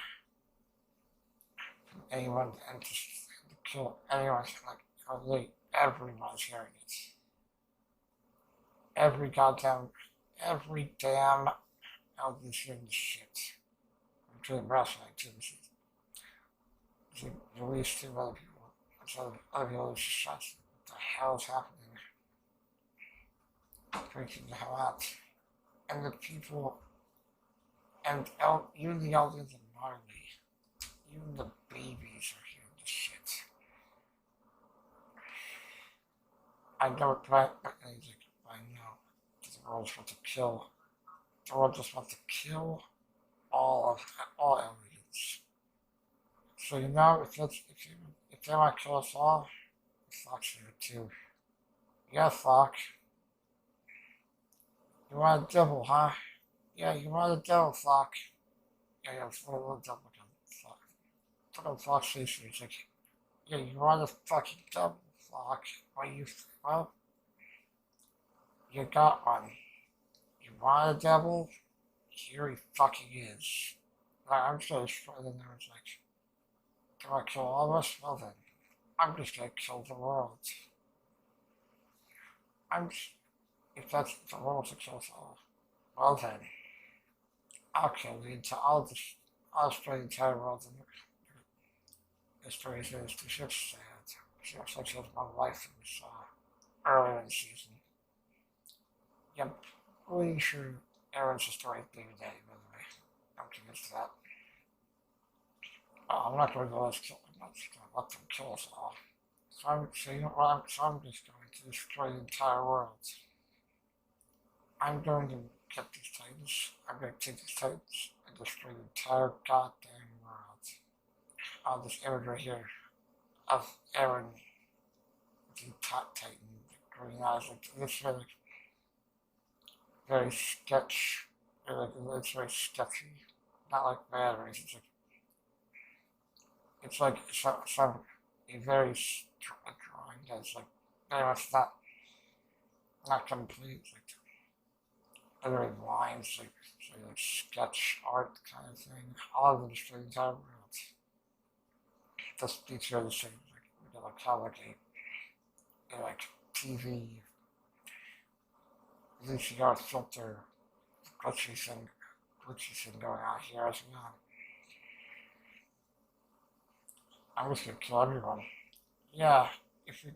from anyone and to kill anyone like really everyone's hearing it. Every damn LD's hearing this shit. I'm doing wrestling too. Release to other people. So other people just shots. What the hell is happening? Freaking the hell out. And the people and even the elders and Marley, even the babies are hearing this shit. I know it right, but I know the world's about to kill. The world just wants to kill all aliens. So if they want to kill us all, Fox here too. Yeah, Fox. You want a devil, huh? Yeah, you want a devil, Fox. Yeah, it's a little devil again, Fox. Fucking Fox Station, he's like, yeah, you want a fucking devil, Fox. Well, you got one. You want a devil? Here he fucking is. I'm just gonna destroy them there. It's like, do I kill all of us? Well then, I'm just gonna kill the world. If that's the world to kill us all, well then, I'll kill I'll destroy the entire world and destroy his two ships sad. She also killed my wife that we saw earlier in the season. Yep, pretty sure Aaron's destroyed Baby Daddy, by the way. I'm convinced of that. I'm not going to let them kill us all. So you know what? I'm just going to destroy the entire world. I'm going to get these Titans. I'm going to take these Titans and destroy the entire goddamn world. This image right here of Aaron, the top Titan, the green eyes, like this like very sketch. It's very sketchy. Not like bad or anything. It's like a very drawing that's like very much not complete. Like other lines, like sketch art kind of thing. All of them just for the entire world. This feature the same, like how like a TV VCR filter glitchy thing going on here as well. I'm just gonna kill everyone. Yeah, if we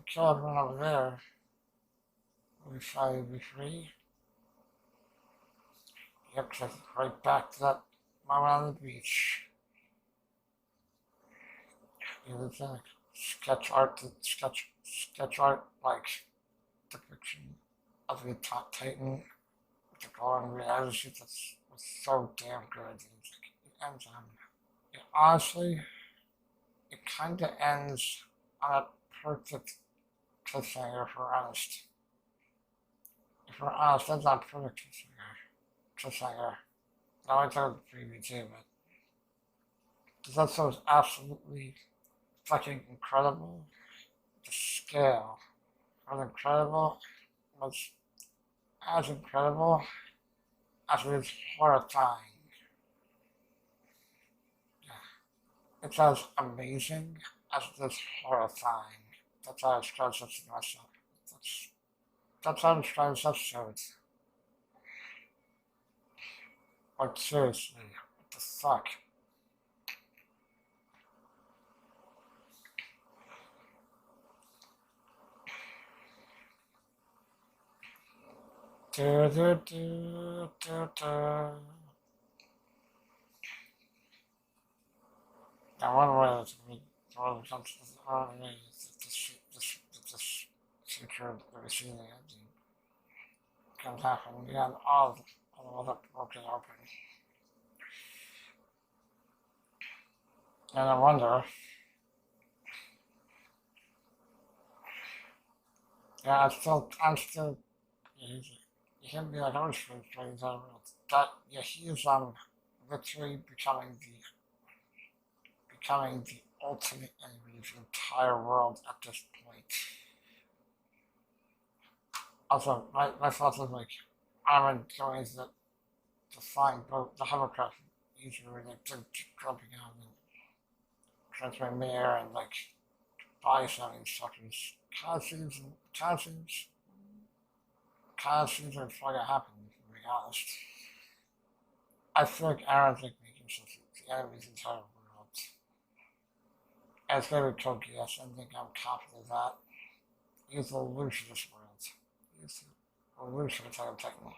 kill everyone over there, we'll finally be free. Yep, right back to that moment on the beach. You know, like sketch art like depiction of the top Titan with the glowing green eyes. That's so damn good. It ends on. Honestly, it kind of ends on a perfect cliffhanger, if we're honest. If we're honest, that's not a perfect cliffhanger. No, I told the preview too, but This episode was absolutely fucking incredible. The scale was incredible. Was as incredible as it is horrifying. Yeah. It's as amazing as it is horrifying. That's how I describe this to myself. That's how I describe this episode. Like, seriously, what the fuck? Do, do, do, do, do. Now, one way to me, one of the only way this secure the receiving engine can happen. We have all of it broken open. And I wonder, yeah, I'm still, you can be like, oh, that, yeah, he is, literally becoming the ultimate enemy of the entire world at this point. Also, my thoughts are like, I'm going to find both the hovercraft usually like they're jumping out and transfer mayor and like buy something suckers. Kind of seems like fucking happening, to be honest. I feel like Aaron's like making sure the enemy's entire world. And it's gonna be Toki, yes, I think I'm confident of that. He's the illusion of this world. He's the illusion of Titan Titan.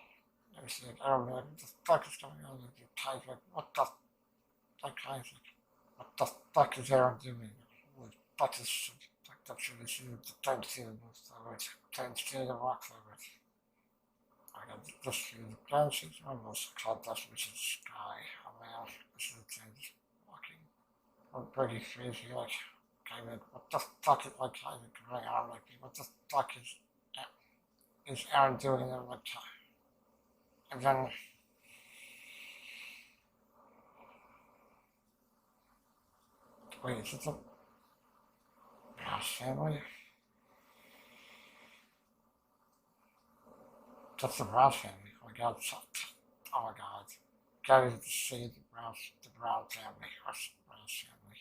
I see it, Aaron, like, what the fuck is going on with your Titan? Like, what the like Isaac? What the fuck is Aaron doing? What the fuck is shit? Like that shit is you, the time to see the most forward. Time to see the rock forward. I got this few branches, almost called that which is sky. Oh man, this is the things walking. I'm pretty crazy, like, kind of, what the fuck is, like, kind of going on, like, what the fuck is Aaron doing in like, and then, wait, is it the Rouse family? That's the Rouse family. Oh my god, oh my god. Gotta see the Brown family, or Rouse family.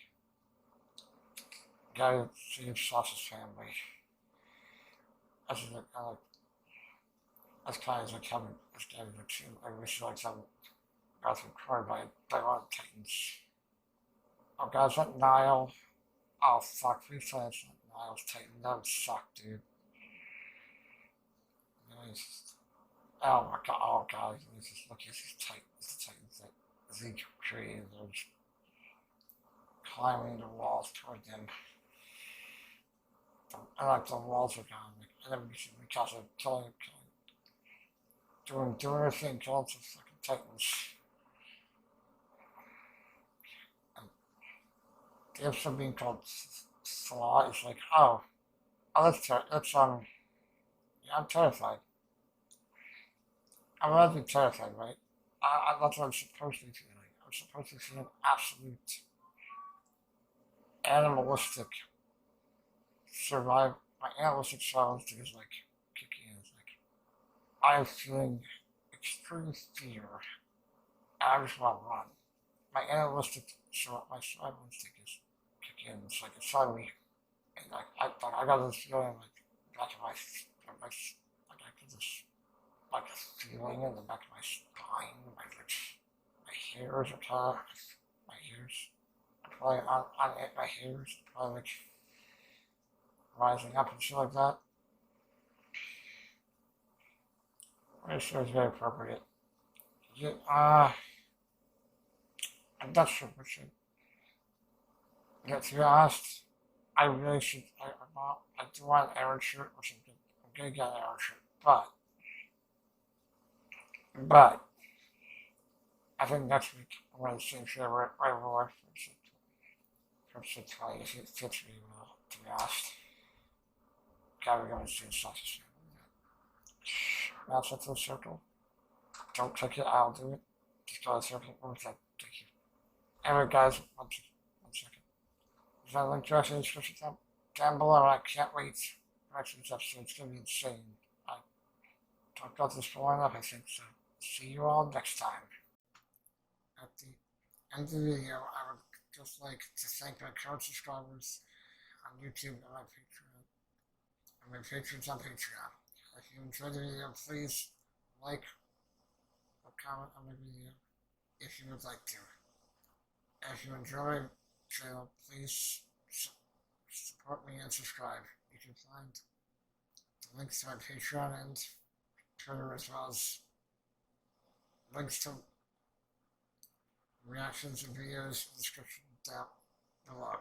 Gotta see Sauce's family. As as kind of like having, as kind of like, I wish like some got recorded by one of the Titans. Oh god, is that Nile? Oh fuck, please tell it's not Nile's Titan. That would suck, dude. Nice. Oh my god, oh god, he's just looking at these Titans, the Titans that Zeke created. They're just climbing the walls toward them. And like the walls are gone, like, and then we catch a killing, doing her thing, killing some fucking Titans. And the episode being called Slaw is like, oh, let's, yeah, I'm terrified. I'm allowed to be terrified, right? That's what I'm supposed to be feeling. I'm supposed to be feeling absolute animalistic survive. My animalistic survival instinct is like kicking in. It's like I am feeling extreme fear, and I just want to run. My my survival instinct is kicking in. It's like it's telling me, and like I got this feeling like back of my like I get this like a feeling in the back of my spine, my hairs are kind of my hairs. I'm probably on it. My hairs are probably like rising up and shit like that. I'm sure it's very appropriate. Yeah, I'm not sure what should. Yeah, to be honest, I really should. I do want an Aaron shirt, which I'm gonna get an Aaron shirt, but I think next week I'm gonna see if right away from 6:20 if it fits me well. To be honest, gotta go and see the sausage. Mouse into the circle. Don't click it, I'll do it. Just go to the circle. Okay, thank you. Anyway, guys, There's a link to us in the description down below. I can't wait for next week's episode. It's going to be insane. I talked about this for long enough, I think, so see you all next time. At the end of the video, I would just like to thank my current subscribers on YouTube and my Patreon, and my patrons on Patreon. If you enjoyed the video, please like or comment on the video if you would like to. And if you enjoy the channel, please support me and subscribe. You can find the links to my Patreon and Twitter, as well as links to reactions and videos in the description down below.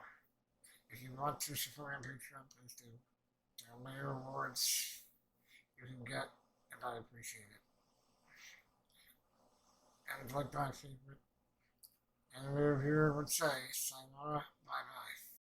If you want to support me on Patreon, please do. There are many rewards you can get, and I appreciate it. And like my favorite anime reviewer would say, sayonara, bye bye.